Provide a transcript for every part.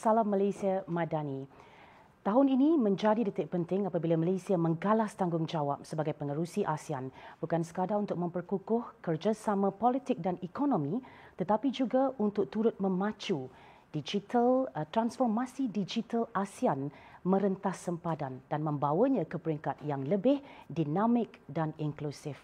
Salam Malaysia Madani. Tahun ini menjadi detik penting apabila Malaysia menggalas tanggungjawab sebagai pengerusi ASEAN, bukan sekadar untuk memperkukuh kerjasama politik dan ekonomi, tetapi juga untuk turut memacu transformasi digital ASEAN merentas sempadan dan membawanya ke peringkat yang lebih dinamik dan inklusif.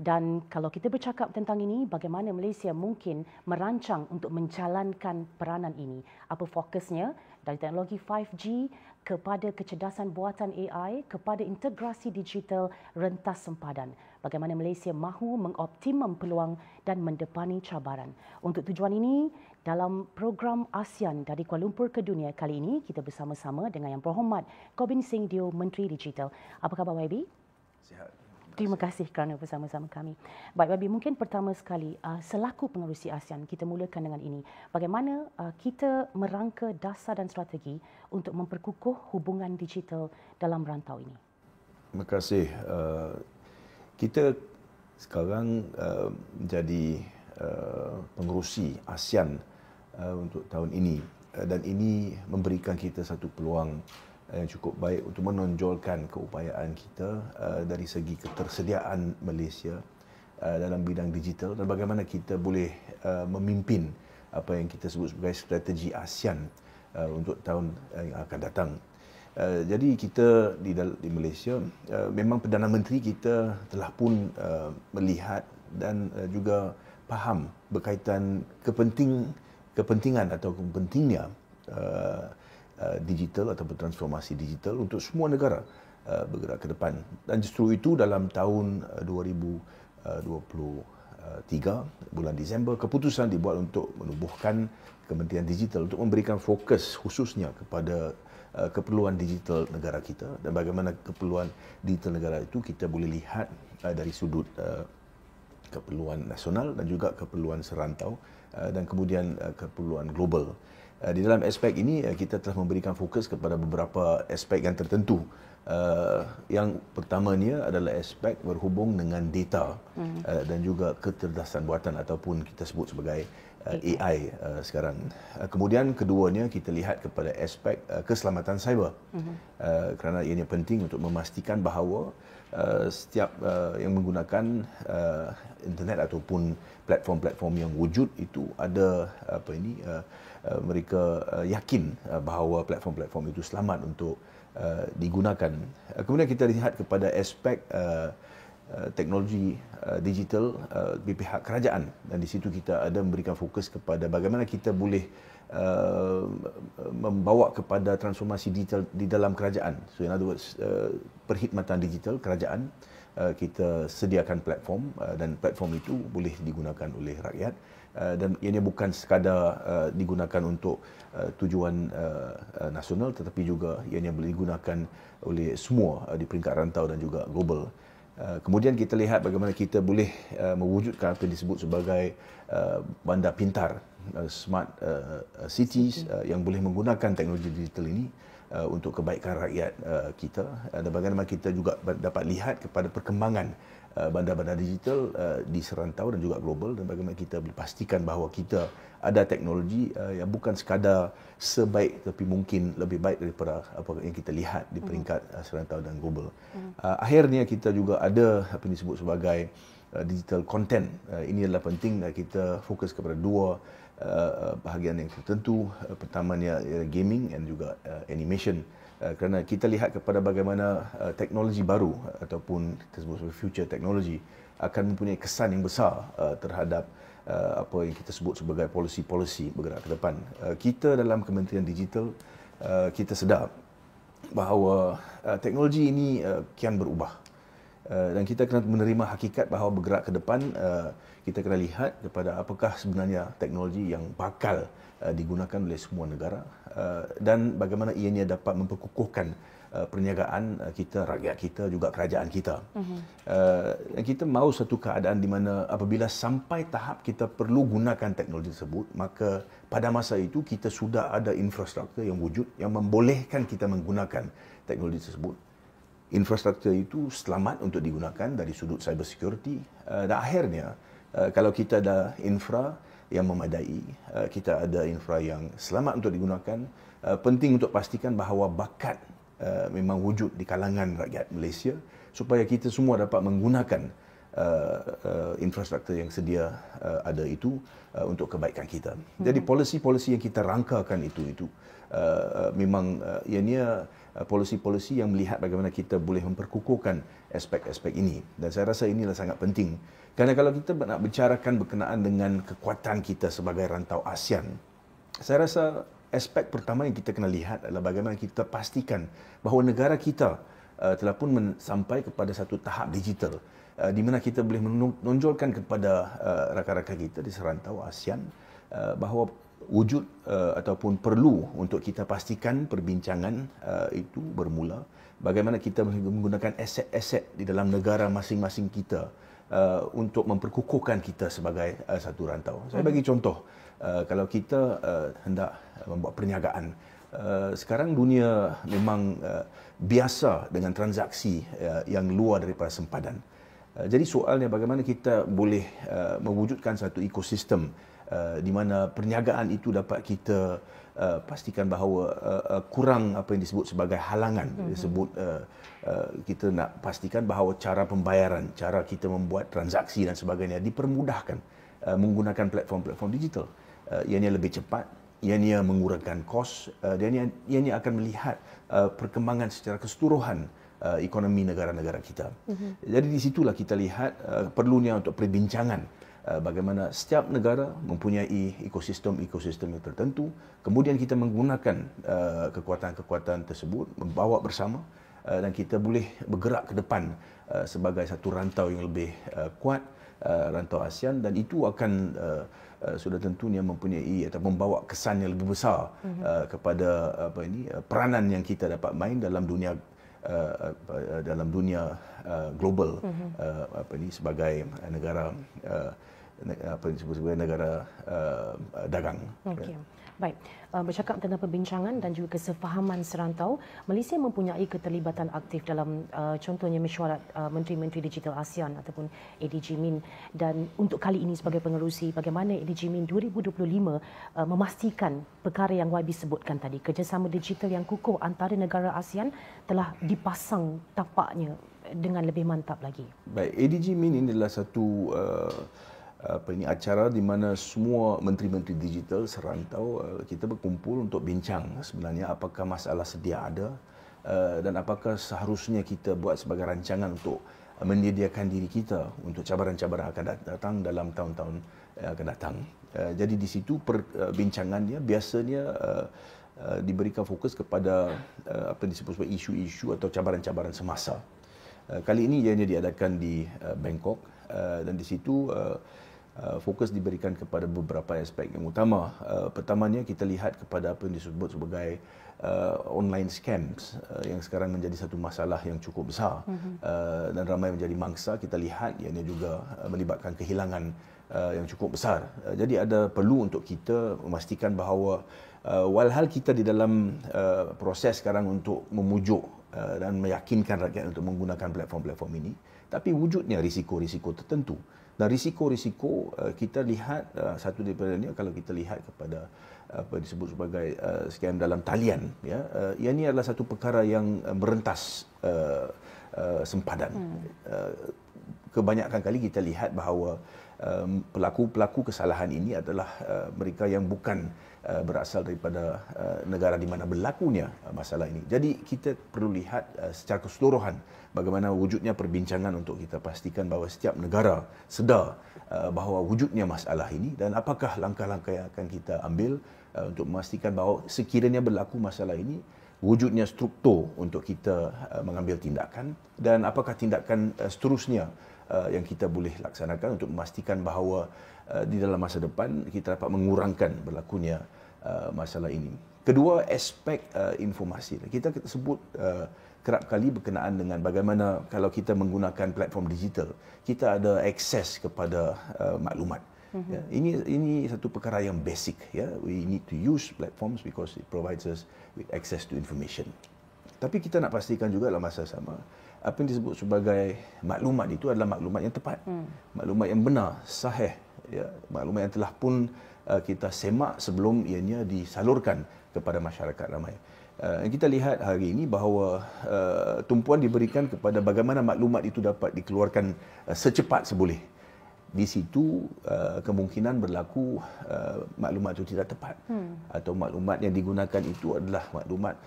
Dan kalau kita bercakap tentang ini, bagaimana Malaysia mungkin merancang untuk menjalankan peranan ini? Apa fokusnya dari teknologi 5G kepada kecerdasan buatan AI, kepada integrasi digital rentas sempadan? Bagaimana Malaysia mahu mengoptimum peluang dan mendepani cabaran? Untuk tujuan ini, dalam program ASEAN dari Kuala Lumpur ke Dunia kali ini, kita bersama-sama dengan Yang Berhormat Kobin Singh Dio, Menteri Digital. Apa khabar YB? Sihat. Terima kasih kerana bersama-sama kami. Baik, YB, mungkin pertama sekali, selaku pengerusi ASEAN, kita mulakan dengan ini. Bagaimana kita merangka dasar dan strategi untuk memperkukuh hubungan digital dalam rantau ini? Terima kasih. Kita sekarang menjadi pengerusi ASEAN untuk tahun ini, dan ini memberikan kita satu peluang yang cukup baik untuk menonjolkan keupayaan kita dari segi ketersediaan Malaysia dalam bidang digital dan bagaimana kita boleh memimpin apa yang kita sebut sebagai strategi ASEAN untuk tahun yang akan datang. Jadi kita di Malaysia, memang Perdana Menteri kita telah pun melihat dan juga faham berkaitan kepentingan atau pentingnya digital atau transformasi digital untuk semua negara bergerak ke depan. Dan justru itu dalam tahun 2023 bulan Disember, keputusan dibuat untuk menubuhkan Kementerian Digital untuk memberikan fokus khususnya kepada keperluan digital negara kita, dan bagaimana keperluan digital negara itu kita boleh lihat dari sudut keperluan nasional dan juga keperluan serantau dan kemudian keperluan global. Di dalam aspek ini kita telah memberikan fokus kepada beberapa aspek yang tertentu. Yang pertamanya adalah aspek berhubung dengan data dan juga kecerdasan buatan ataupun kita sebut sebagai AI sekarang. Kemudian keduanya kita lihat kepada aspek keselamatan cyber, kerana ianya penting untuk memastikan bahawa setiap yang menggunakan internet ataupun platform-platform yang wujud itu ada mereka yakin bahawa platform-platform itu selamat untuk digunakan. Kemudian kita lihat kepada aspek teknologi digital di pihak kerajaan, dan di situ kita ada memberikan fokus kepada bagaimana kita boleh membawa kepada transformasi digital di dalam kerajaan. So in other words, perkhidmatan digital kerajaan, kita sediakan platform dan platform itu boleh digunakan oleh rakyat, dan ianya bukan sekadar digunakan untuk tujuan nasional, tetapi juga ianya boleh digunakan oleh semua di peringkat rantau dan juga global. Kemudian kita lihat bagaimana kita boleh mewujudkan apa yang disebut sebagai bandar pintar, smart cities, yang boleh menggunakan teknologi digital ini untuk kebaikan rakyat kita, dan bagaimana kita juga dapat lihat kepada perkembangan bandar-bandar digital di serantau dan juga global, dan bagaimana kita boleh pastikan bahawa kita ada teknologi yang bukan sekadar sebaik tapi mungkin lebih baik daripada apa yang kita lihat di peringkat serantau dan global. Akhirnya kita juga ada apa yang disebut sebagai digital content. Ini adalah penting kita fokus kepada dua bahagian yang tertentu. Pertamanya gaming dan juga animation. Kerana kita lihat kepada bagaimana teknologi baru ataupun kita sebut sebagai future technology akan mempunyai kesan yang besar terhadap apa yang kita sebut sebagai policy bergerak ke depan. Kita dalam Kementerian Digital, kita sedar bahawa teknologi ini kian berubah, dan kita kena menerima hakikat bahawa bergerak ke depan kita kena lihat kepada apakah sebenarnya teknologi yang bakal digunakan oleh semua negara, dan bagaimana ianya dapat memperkukuhkan perniagaan kita, rakyat kita, juga kerajaan kita. Dan kita mahu satu keadaan di mana apabila sampai tahap kita perlu gunakan teknologi tersebut, maka pada masa itu kita sudah ada infrastruktur yang wujud yang membolehkan kita menggunakan teknologi tersebut. Infrastruktur itu selamat untuk digunakan dari sudut cyber security, dan akhirnya Kalau kita ada infra yang memadai, kita ada infra yang selamat untuk digunakan, penting untuk pastikan bahawa bakat memang wujud di kalangan rakyat Malaysia supaya kita semua dapat menggunakan infrastruktur yang sedia ada itu untuk kebaikan kita. Jadi polisi-polisi yang kita rangkakan itu memang ianya polisi-polisi yang melihat bagaimana kita boleh memperkukuhkan aspek-aspek ini, dan saya rasa inilah sangat penting. Kerana kalau kita nak bicarakan berkenaan dengan kekuatan kita sebagai rantau ASEAN, saya rasa aspek pertama yang kita kena lihat adalah bagaimana kita pastikan bahawa negara kita telah pun sampai kepada satu tahap digital di mana kita boleh menonjolkan kepada rakan-rakan kita di serantau ASEAN bahawa wujud ataupun perlu untuk kita pastikan perbincangan itu bermula bagaimana kita menggunakan aset-aset di dalam negara masing-masing kita untuk memperkukuhkan kita sebagai satu rantau. Saya bagi contoh, kalau kita hendak membuat perniagaan, sekarang dunia memang biasa dengan transaksi yang luar daripada sempadan. Jadi soalnya bagaimana kita boleh mewujudkan satu ekosistem di mana perniagaan itu dapat kita pastikan bahawa kurang apa yang disebut sebagai halangan. Disebut kita nak pastikan bahawa cara pembayaran, cara kita membuat transaksi dan sebagainya dipermudahkan menggunakan platform-platform digital. Ianya lebih cepat, ianya mengurangkan kos, dan ianya akan melihat perkembangan secara keseluruhan ekonomi negara-negara kita. Jadi di situlah kita lihat perlunya untuk perbincangan bagaimana setiap negara mempunyai ekosistem-ekosistem yang tertentu, kemudian kita menggunakan kekuatan-kekuatan tersebut, membawa bersama dan kita boleh bergerak ke depan sebagai satu rantau yang lebih kuat, rantau ASEAN, dan itu akan sudah tentunya mempunyai atau membawa kesan yang lebih besar kepada peranan yang kita dapat main dalam dunia global sebagai negara sebagai negara dagang. Okey. Baik, bercakap tentang perbincangan dan juga kesefahaman serantau, Malaysia mempunyai keterlibatan aktif dalam contohnya mesyuarat Menteri-Menteri Digital ASEAN ataupun ADG MIN, dan untuk kali ini sebagai pengerusi, bagaimana ADG MIN 2025 memastikan perkara yang YB sebutkan tadi, kerjasama digital yang kukuh antara negara ASEAN telah dipasang tapaknya dengan lebih mantap lagi. Baik, ADG MIN ini adalah satu acara di mana semua menteri-menteri digital serantau kita berkumpul untuk bincang sebenarnya apakah masalah sedia ada dan apakah seharusnya kita buat sebagai rancangan untuk menyediakan diri kita untuk cabaran-cabaran akan datang dalam tahun-tahun yang akan datang. Jadi di situ perbincangannya biasanya diberikan fokus kepada apa yang disebut sebagai isu-isu atau cabaran-cabaran semasa. Kali ini ianya diadakan di Bangkok dan di situ fokus diberikan kepada beberapa aspek yang utama. Pertamanya kita lihat kepada apa yang disebut sebagai online scams yang sekarang menjadi satu masalah yang cukup besar dan ramai menjadi mangsa. Kita lihat ianya juga melibatkan kehilangan yang cukup besar. Jadi ada perlu untuk kita memastikan bahawa walhal kita di dalam proses sekarang untuk memujuk dan meyakinkan rakyat untuk menggunakan platform-platform ini, tapi wujudnya risiko-risiko tertentu. Dan risiko-risiko kita lihat satu daripadanya, kalau kita lihat kepada apa disebut sebagai scam dalam talian, ya, ini adalah satu perkara yang merentas sempadan. Kebanyakan kali kita lihat bahawa pelaku-pelaku kesalahan ini adalah mereka yang bukan berasal daripada negara di mana berlakunya masalah ini. Jadi kita perlu lihat secara keseluruhan bagaimana wujudnya perbincangan untuk kita pastikan bahawa setiap negara sedar bahawa wujudnya masalah ini dan apakah langkah-langkah yang akan kita ambil untuk memastikan bahawa sekiranya berlaku masalah ini, wujudnya struktur untuk kita mengambil tindakan dan apakah tindakan seterusnya yang kita boleh laksanakan untuk memastikan bahawa di dalam masa depan kita dapat mengurangkan berlakunya masalah ini. Kedua, aspek informasi. Kita sebut kerap kali berkenaan dengan bagaimana kalau kita menggunakan platform digital, kita ada akses kepada maklumat. Ya, ini satu perkara yang basic. Ya, we need to use platforms because it provides us with access to information. Tapi kita nak pastikan juga dalam masa sama, apa yang disebut sebagai maklumat itu adalah maklumat yang tepat, maklumat yang benar, sahih, ya, maklumat yang telah pun kita semak sebelum ianya disalurkan kepada masyarakat ramai. Kita lihat hari ini bahawa tumpuan diberikan kepada bagaimana maklumat itu dapat dikeluarkan secepat seboleh. Di situ kemungkinan berlaku maklumat itu tidak tepat atau maklumat yang digunakan itu adalah maklumat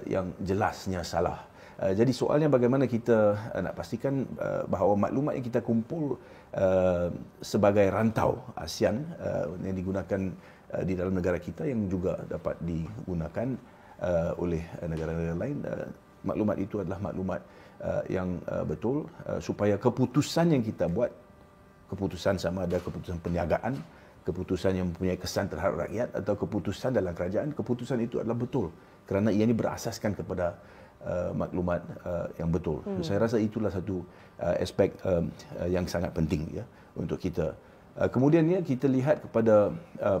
yang jelasnya salah. Jadi soalnya bagaimana kita nak pastikan bahawa maklumat yang kita kumpul sebagai rantau ASEAN yang digunakan di dalam negara kita yang juga dapat digunakan oleh negara-negara lain, maklumat itu adalah maklumat yang betul supaya keputusan yang kita buat, keputusan sama ada keputusan perniagaan, keputusan yang mempunyai kesan terhadap rakyat atau keputusan dalam kerajaan, keputusan itu adalah betul kerana ia ini berasaskan kepada maklumat yang betul. Saya rasa itulah satu aspek yang sangat penting ya untuk kita. Kemudiannya kita lihat kepada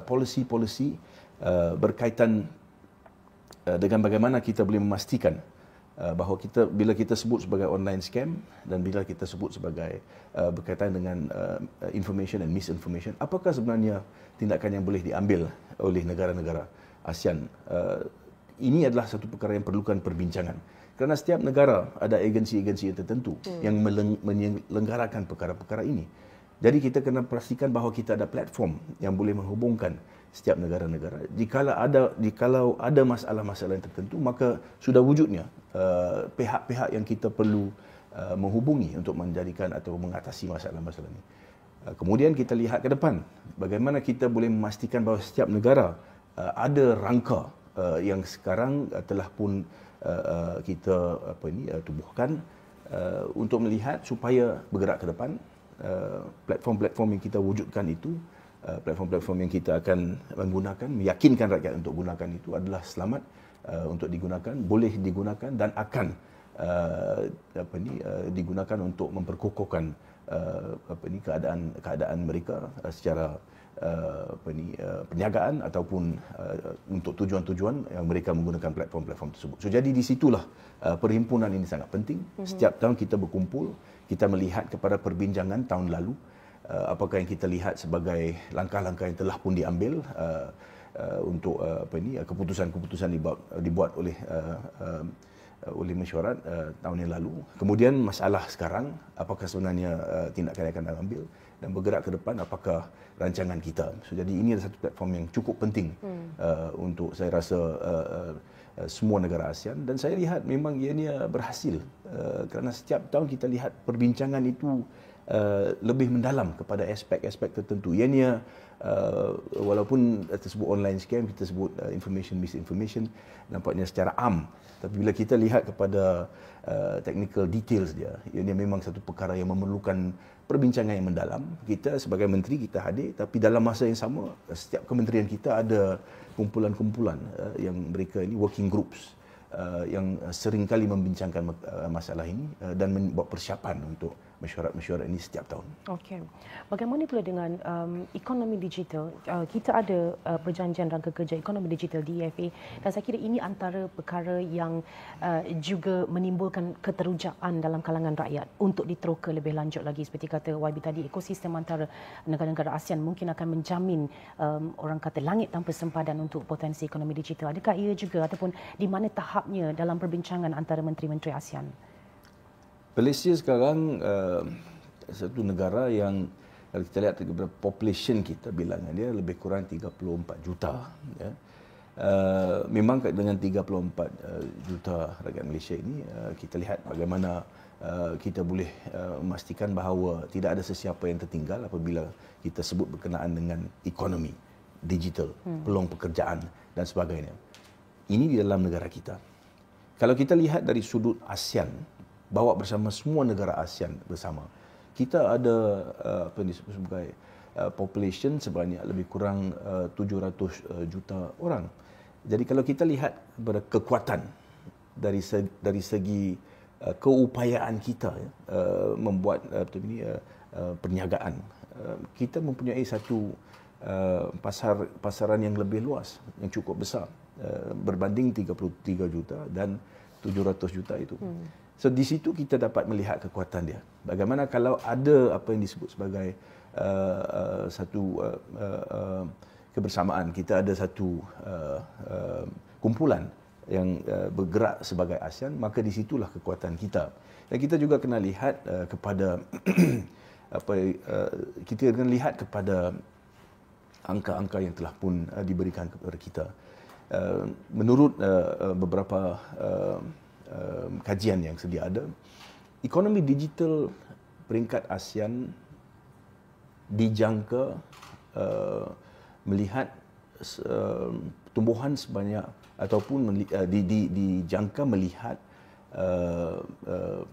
polisi-polisi berkaitan dengan bagaimana kita boleh memastikan bahawa bila kita sebut sebagai online scam dan bila kita sebut sebagai berkaitan dengan information and misinformation, apakah sebenarnya tindakan yang boleh diambil oleh negara-negara ASEAN? Ini adalah satu perkara yang perlukan perbincangan. Kerana setiap negara ada agensi-agensi yang tertentu yang menyelenggarakan perkara-perkara ini. Jadi kita kena pastikan bahawa kita ada platform yang boleh menghubungkan setiap negara-negara. Jikalau ada masalah-masalah yang tertentu, maka sudah wujudnya pihak-pihak yang kita perlu menghubungi untuk menjadikan atau mengatasi masalah-masalah ini. Kemudian kita lihat ke depan, bagaimana kita boleh memastikan bahawa setiap negara ada rangka yang sekarang telah pun kita tubuhkan untuk melihat supaya bergerak ke depan. Platform-platform yang kita wujudkan itu, platform-platform yang kita akan menggunakan, meyakinkan rakyat untuk gunakan itu adalah selamat untuk digunakan, boleh digunakan dan akan digunakan untuk memperkokohkan keadaan mereka secara perniagaan ataupun untuk tujuan-tujuan yang mereka menggunakan platform-platform tersebut. So jadi di situlah perhimpunan ini sangat penting. Setiap tahun kita berkumpul, kita melihat kepada perbincangan tahun lalu, apakah yang kita lihat sebagai langkah-langkah yang telah pun diambil untuk keputusan-keputusan dibuat oleh mesyuarat tahun yang lalu. Kemudian masalah sekarang, apakah sebenarnya tindakan yang akan diambil dan bergerak ke depan, apakah rancangan kita. So, jadi ini adalah satu platform yang cukup penting untuk saya rasa semua negara ASEAN, dan saya lihat memang ianya berhasil kerana setiap tahun kita lihat perbincangan itu lebih mendalam kepada aspek-aspek tertentu. Ianya walaupun tersebut online scam, kita sebut information misinformation, nampaknya secara am, tapi bila kita lihat kepada technical details dia, ianya memang satu perkara yang memerlukan perbincangan yang mendalam. Kita sebagai menteri kita hadir, tapi dalam masa yang sama setiap kementerian kita ada kumpulan-kumpulan yang mereka ini working groups yang seringkali membincangkan masalah ini dan membuat persiapan untuk mesyuarat-mesyuarat ini setiap tahun. Okey. Bagaimana pula dengan ekonomi digital? Kita ada perjanjian rangka kerja ekonomi digital DEFA, dan saya kira ini antara perkara yang juga menimbulkan keterujaan dalam kalangan rakyat untuk diteroka lebih lanjut lagi. Seperti kata YB tadi, ekosistem antara negara-negara ASEAN mungkin akan menjamin orang kata langit tanpa sempadan untuk potensi ekonomi digital. Adakah ia juga ataupun di mana tahapnya dalam perbincangan antara menteri-menteri ASEAN? Malaysia sekarang satu negara yang kalau kita lihat kepada population kita, bilangan dia lebih kurang 34 juta. Ya. Memang dengan 34 juta rakyat Malaysia ini, kita lihat bagaimana kita boleh memastikan bahawa tidak ada sesiapa yang tertinggal apabila kita sebut berkenaan dengan ekonomi digital, peluang pekerjaan dan sebagainya. Ini di dalam negara kita. Kalau kita lihat dari sudut ASEAN, bawa bersama semua negara ASEAN bersama, kita ada apa yang disebut sebagai population sebanyak lebih kurang 700 juta orang. Jadi kalau kita lihat kepada kekuatan dari segi keupayaan kita membuat perniagaan, kita mempunyai satu pasaran yang lebih luas, yang cukup besar berbanding 33 juta dan 700 juta itu. So di situ kita dapat melihat kekuatan dia. Bagaimana kalau ada apa yang disebut sebagai satu kebersamaan, kita ada satu kumpulan yang bergerak sebagai ASEAN, maka di situlah kekuatan kita. Dan kita juga kena lihat kepada kita kena lihat kepada angka-angka yang telah pun diberikan kepada kita. Menurut beberapa kajian yang sedia ada, ekonomi digital peringkat ASEAN dijangka melihat tumbuhan sebanyak ataupun dijangka melihat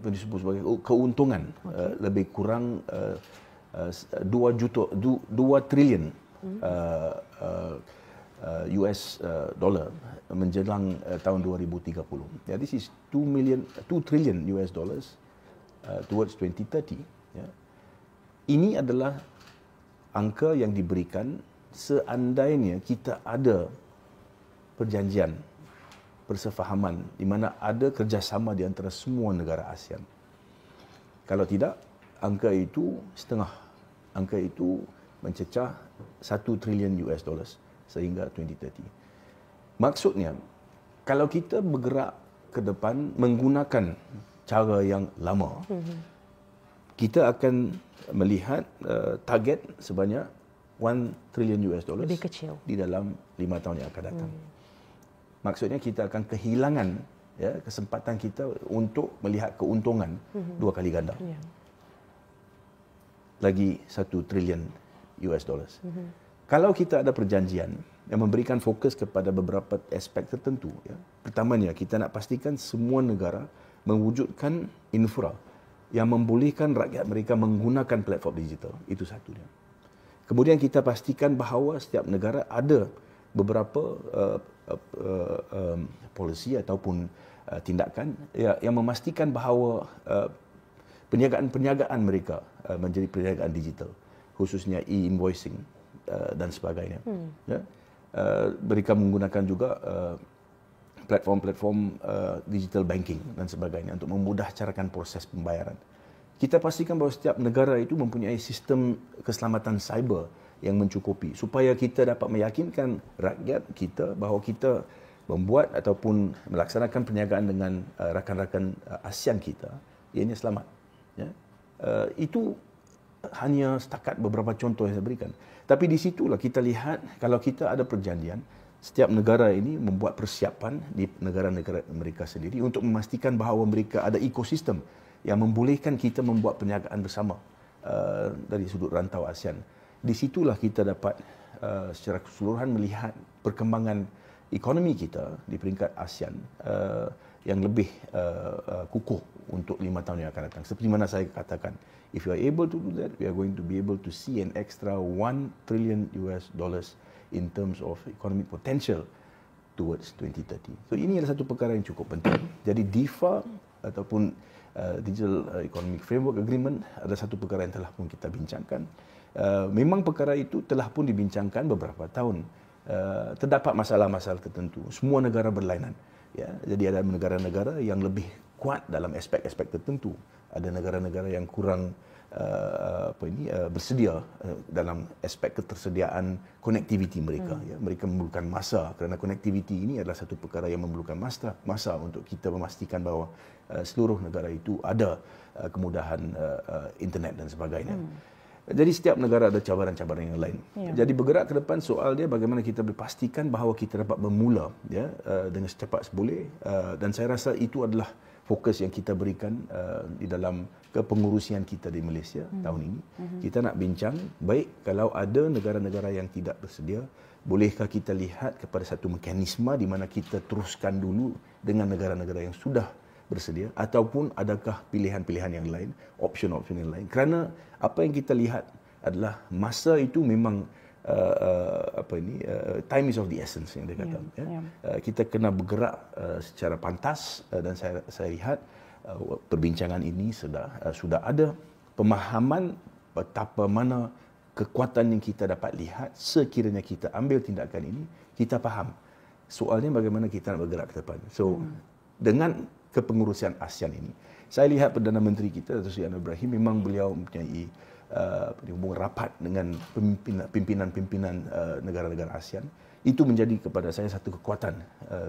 disebut sebagai keuntungan lebih kurang 2 trilion US dollar menjelang tahun 2030. Yeah, this is 2 trillion US dollars towards 2030. Yeah. Ini adalah angka yang diberikan seandainya kita ada perjanjian, persefahaman di mana ada kerjasama di antara semua negara ASEAN. Kalau tidak, angka itu setengah. Angka itu mencecah 1 trilion US dollars sehingga 2030. Maksudnya, kalau kita bergerak ke depan menggunakan cara yang lama, kita akan melihat target sebanyak 1 trilion US dollars lebih kecil di dalam 5 tahun yang akan datang. Maksudnya kita akan kehilangan kesempatan kita untuk melihat keuntungan 2 kali ganda. Yeah. Lagi 1 trilion US dollars. Kalau kita ada perjanjian yang memberikan fokus kepada beberapa aspek tertentu, ya. Pertamanya, kita nak pastikan semua negara mewujudkan infra yang membolehkan rakyat mereka menggunakan platform digital. Itu satunya. Kemudian kita pastikan bahawa setiap negara ada beberapa polisi ataupun tindakan yang memastikan bahawa perniagaan mereka menjadi perniagaan digital, khususnya e-invoicing dan sebagainya. Ya. Mereka menggunakan juga platform-platform digital banking dan sebagainya untuk memudahcarakan proses pembayaran. Kita pastikan bahawa setiap negara itu mempunyai sistem keselamatan cyber yang mencukupi supaya kita dapat meyakinkan rakyat kita bahawa kita membuat ataupun melaksanakan perniagaan dengan rakan-rakan ASEAN kita, ianya selamat. Ya. Itu hanya setakat beberapa contoh yang saya berikan. Tapi di situlah kita lihat kalau kita ada perjanjian, setiap negara ini membuat persiapan di negara-negara mereka sendiri untuk memastikan bahawa mereka ada ekosistem yang membolehkan kita membuat perniagaan bersama dari sudut rantau ASEAN. Di situlah kita dapat secara keseluruhan melihat perkembangan ekonomi kita di peringkat ASEAN yang lebih kukuh untuk 5 tahun yang akan datang. Seperti mana saya katakan, if we are able to do that, we are going to be able to see an extra 1 trillion US dollars in terms of economic potential towards 2030. So ini adalah satu perkara yang cukup penting. Jadi DEFA ataupun Digital Economic Framework Agreement adalah satu perkara yang telah pun kita bincangkan. Memang perkara itu telah pun dibincangkan beberapa tahun. Terdapat masalah-masalah tertentu. Semua negara berlainan. Ya, jadi ada negara-negara yang lebih kuat dalam aspek-aspek tertentu. Ada negara-negara yang kurang bersedia dalam aspek ketersediaan konektiviti mereka. Ya, mereka memerlukan masa kerana konektiviti ini adalah satu perkara yang memerlukan masa untuk kita memastikan bahawa seluruh negara itu ada kemudahan internet dan sebagainya. Jadi setiap negara ada cabaran-cabaran yang lain. Ya. Jadi bergerak ke depan, soal dia bagaimana kita berpastikan bahawa kita dapat bermula ya, dengan secepat seboleh. Dan saya rasa itu adalah fokus yang kita berikan di dalam kepengurusian kita di Malaysia tahun ini. Kita nak bincang, baik kalau ada negara-negara yang tidak bersedia, bolehkah kita lihat kepada satu mekanisme di mana kita teruskan dulu dengan negara-negara yang sudah bersedia, ataupun adakah pilihan-pilihan yang lain, option-option yang lain. Kerana apa yang kita lihat adalah masa itu memang time is of the essence yang dia kata. Kita kena bergerak secara pantas dan saya lihat perbincangan ini sudah ada pemahaman betapa mana kekuatan yang kita dapat lihat sekiranya kita ambil tindakan ini, kita faham. Soalnya bagaimana kita nak bergerak ke depan. So dengan kepengurusian ASEAN ini, Saya lihat Perdana Menteri kita, Datuk Seri Anwar Ibrahim, memang beliau mempunyai hubungan rapat dengan pimpinan-pimpinan negara-negara ASEAN. Itu menjadi kepada saya satu kekuatan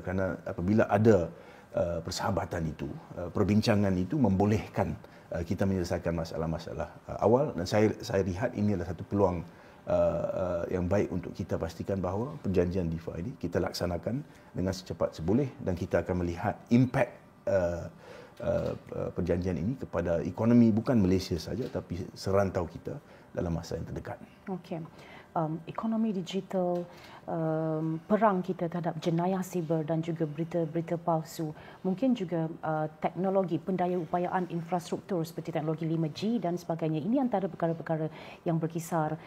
kerana apabila ada persahabatan itu, perbincangan itu membolehkan kita menyelesaikan masalah-masalah awal, dan saya lihat ini adalah satu peluang yang baik untuk kita pastikan bahawa perjanjian DIFA ini kita laksanakan dengan secepat seboleh, dan kita akan melihat impak perjanjian ini kepada ekonomi bukan Malaysia saja tapi serantau kita dalam masa yang terdekat. Okey. Ekonomi digital, perang kita terhadap jenayah siber dan juga berita-berita palsu, mungkin juga teknologi pendaya-upayaan infrastruktur seperti teknologi 5G dan sebagainya. Ini antara perkara-perkara yang berkisar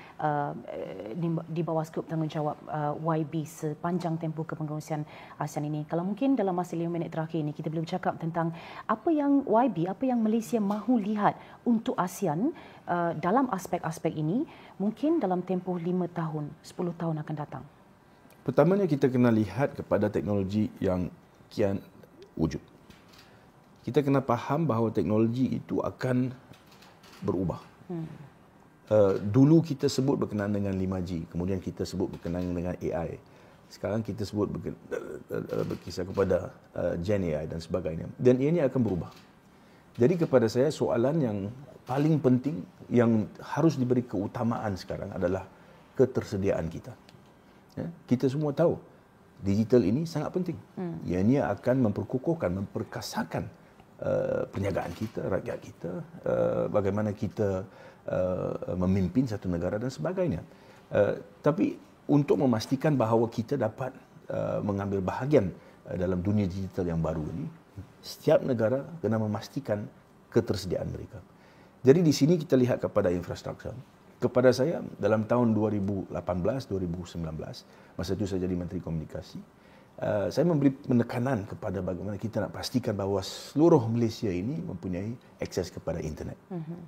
di bawah skop tanggungjawab YB sepanjang tempoh kepengursian ASEAN ini. Kalau mungkin dalam masa 5 minit terakhir ini kita boleh bercakap tentang apa yang YB, apa yang Malaysia mahu lihat untuk ASEAN dalam aspek-aspek ini, mungkin dalam tempoh 5 tahun, 10 tahun akan datang. Pertamanya kita kena lihat kepada teknologi yang kian wujud. Kita kena faham bahawa teknologi itu akan berubah. Dulu kita sebut berkenaan dengan 5G, kemudian kita sebut berkenaan dengan AI. Sekarang kita sebut berkisar kepada Gen AI dan sebagainya. Dan ini akan berubah. Jadi kepada saya soalan yang paling penting yang harus diberi keutamaan sekarang adalah ketersediaan kita. Ya, kita semua tahu digital ini sangat penting. Ianya akan memperkukuhkan, memperkasakan perniagaan kita, rakyat kita, bagaimana kita memimpin satu negara dan sebagainya. Tapi untuk memastikan bahawa kita dapat mengambil bahagian dalam dunia digital yang baru ini, setiap negara kena memastikan ketersediaan mereka. Jadi di sini kita lihat kepada infrastruktur. Kepada saya dalam tahun 2018-2019, masa itu saya jadi Menteri Komunikasi, saya memberi penekanan kepada bagaimana kita nak pastikan bahawa seluruh Malaysia ini mempunyai akses kepada internet.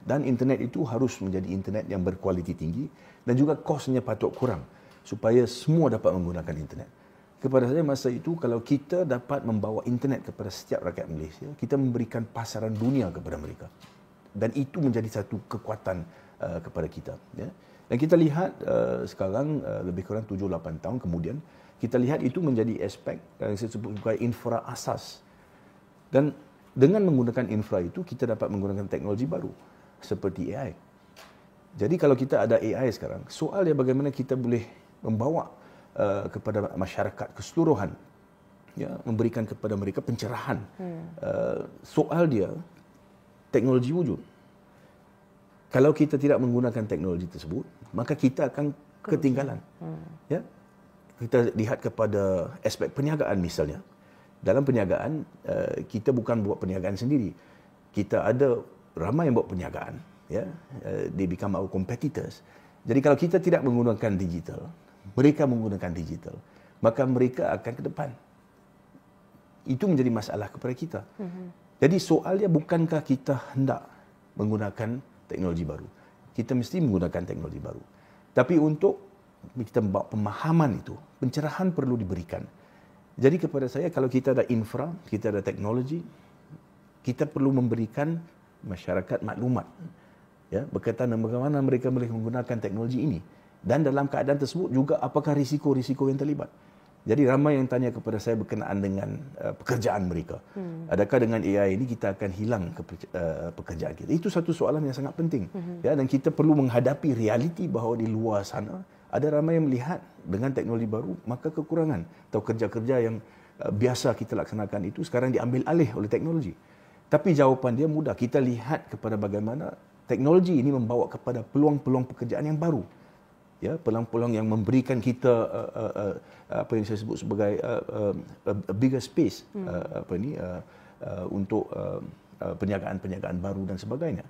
Dan internet itu harus menjadi internet yang berkualiti tinggi dan juga kosnya patut kurang supaya semua dapat menggunakan internet. Kepada saya masa itu, kalau kita dapat membawa internet kepada setiap rakyat Malaysia, kita memberikan pasaran dunia kepada mereka. Dan itu menjadi satu kekuatan kepada kita. Ya. Dan kita lihat sekarang lebih kurang 7-8 tahun kemudian, kita lihat itu menjadi aspek yang saya sebut sebagai infra asas. Dan dengan menggunakan infra itu, kita dapat menggunakan teknologi baru seperti AI. Jadi kalau kita ada AI sekarang, soal dia bagaimana kita boleh membawa kepada masyarakat keseluruhan, ya, memberikan kepada mereka pencerahan. Soal dia, teknologi wujud. Kalau kita tidak menggunakan teknologi tersebut, maka kita akan ketinggalan. Ya? Kita lihat kepada aspek perniagaan misalnya. Dalam perniagaan, kita bukan buat perniagaan sendiri. Kita ada ramai yang buat perniagaan. Ya? They become our competitors. Jadi kalau kita tidak menggunakan digital, mereka menggunakan digital, maka mereka akan ke depan. Itu menjadi masalah kepada kita. Jadi soalnya bukankah kita hendak menggunakan teknologi baru. Kita mesti menggunakan teknologi baru. Tapi untuk kita membawa pemahaman itu, pencerahan perlu diberikan. Jadi kepada saya, kalau kita ada infra, kita ada teknologi, kita perlu memberikan masyarakat maklumat, ya, berkaitan dengan bagaimana mereka boleh menggunakan teknologi ini. Dan dalam keadaan tersebut juga apakah risiko-risiko yang terlibat. Jadi ramai yang tanya kepada saya berkenaan dengan pekerjaan mereka. Adakah dengan AI ini kita akan hilang pekerjaan kita? Itu satu soalan yang sangat penting. Ya, dan kita perlu menghadapi realiti bahawa di luar sana ada ramai yang melihat dengan teknologi baru, maka kekurangan atau kerja-kerja yang biasa kita laksanakan itu sekarang diambil alih oleh teknologi. Tapi jawapan dia mudah. Kita lihat kepada bagaimana teknologi ini membawa kepada peluang-peluang pekerjaan yang baru. Ya, peluang-peluang yang memberikan kita apa yang saya sebut sebagai a bigger space untuk perniagaan-perniagaan baru dan sebagainya.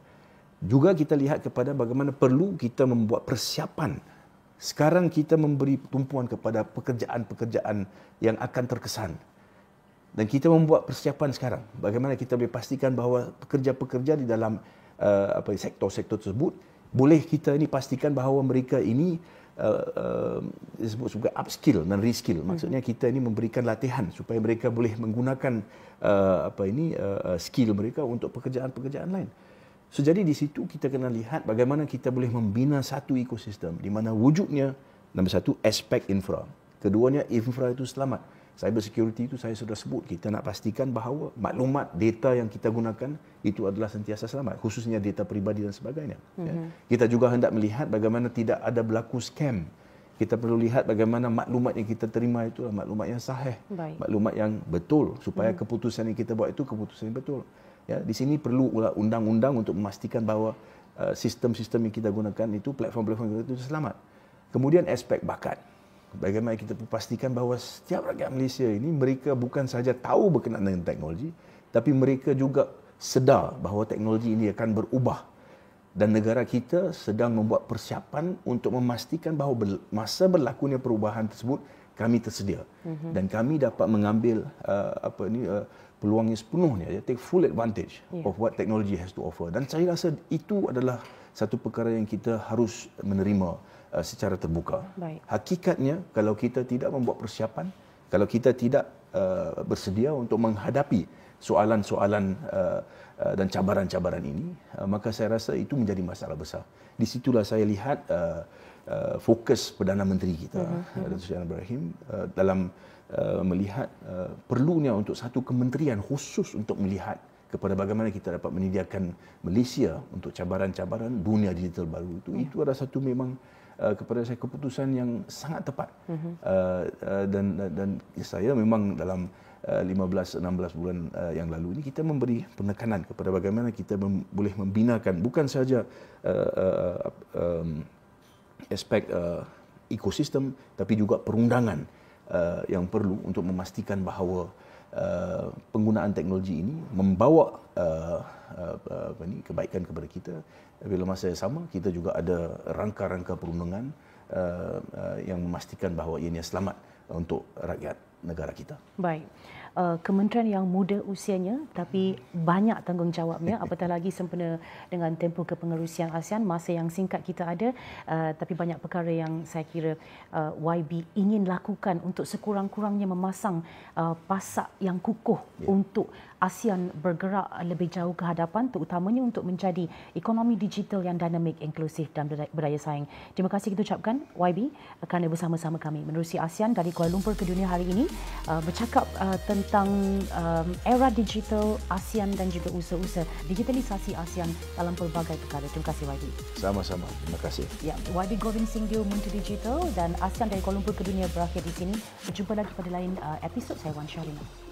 Juga kita lihat kepada bagaimana perlu kita membuat persiapan. Sekarang kita memberi tumpuan kepada pekerjaan-pekerjaan yang akan terkesan. Dan kita membuat persiapan sekarang. Bagaimana kita boleh pastikan bahawa pekerja-pekerja di dalam sektor-sektor tersebut boleh kita ini pastikan bahawa mereka ini disebut sebagai upskill dan reskill. Maksudnya kita ini memberikan latihan supaya mereka boleh menggunakan skill mereka untuk pekerjaan-pekerjaan lain. So, jadi di situ kita kena lihat bagaimana kita boleh membina satu ekosistem di mana wujudnya nombor satu aspek infra. Keduanya infra itu selamat. Cyber security itu saya sudah sebut, kita nak pastikan bahawa maklumat data yang kita gunakan itu adalah sentiasa selamat, khususnya data peribadi dan sebagainya. Ya. Kita juga hendak melihat bagaimana tidak ada berlaku scam. Kita perlu lihat bagaimana maklumat yang kita terima itu adalah maklumat yang sahih, maklumat yang betul, supaya keputusan yang kita buat itu keputusan yang betul. Ya, di sini perlu undang-undang untuk memastikan bahawa sistem-sistem yang kita gunakan itu, platform-platform itu selamat. Kemudian aspek bakat. Bagaimana kita pastikan bahawa setiap rakyat Malaysia ini mereka bukan sahaja tahu berkenaan dengan teknologi, tapi mereka juga sedar bahawa teknologi ini akan berubah. Dan negara kita sedang membuat persiapan untuk memastikan bahawa masa berlakunya perubahan tersebut kami tersedia. Dan kami dapat mengambil peluangnya sepenuhnya, take full advantage of what technology has to offer. Dan saya rasa itu adalah satu perkara yang kita harus menerima secara terbuka. Hakikatnya, kalau kita tidak membuat persiapan, kalau kita tidak bersedia untuk menghadapi soalan-soalan dan cabaran-cabaran ini, maka saya rasa itu menjadi masalah besar. Di situlah saya lihat fokus Perdana Menteri kita, Datuk Seri Anwar Ibrahim, dalam melihat perlunya untuk satu kementerian khusus untuk melihat kepada bagaimana kita dapat menyediakan Malaysia untuk cabaran-cabaran dunia digital baru itu. Itu adalah satu memang kepada saya keputusan yang sangat tepat. Dan saya memang dalam 15-16 bulan yang lalu ini kita memberi penekanan kepada bagaimana kita boleh membinakan bukan saja aspek ekosistem, tapi juga perundangan yang perlu untuk memastikan bahawa penggunaan teknologi ini membawa kebaikan kepada kita. Bila masa yang sama, kita juga ada rangka-rangka perundangan yang memastikan bahawa ianya selamat untuk rakyat negara kita. Baik. Kementerian yang muda usianya tapi banyak tanggungjawabnya, apatah lagi sempena dengan tempoh kepengerusian ASEAN, masa yang singkat kita ada, tapi banyak perkara yang saya kira YB ingin lakukan untuk sekurang-kurangnya memasang pasak yang kukuh untuk ASEAN bergerak lebih jauh ke hadapan, terutamanya untuk menjadi ekonomi digital yang dinamik, inklusif dan berdaya saing. Terima kasih kita ucapkan YB kerana bersama-sama kami menerusi ASEAN dari Kuala Lumpur ke dunia hari ini, bercakap tentang era digital ASEAN dan juga usaha-usaha digitalisasi ASEAN dalam pelbagai perkara. Terima kasih YB. Sama-sama. Terima kasih. Ya, YB Govind Singdio, Menteri Digital, dan ASEAN dari Kuala Lumpur ke dunia berakhir di sini. Berjumpa lagi pada lain episod. Saya Wan Syarina.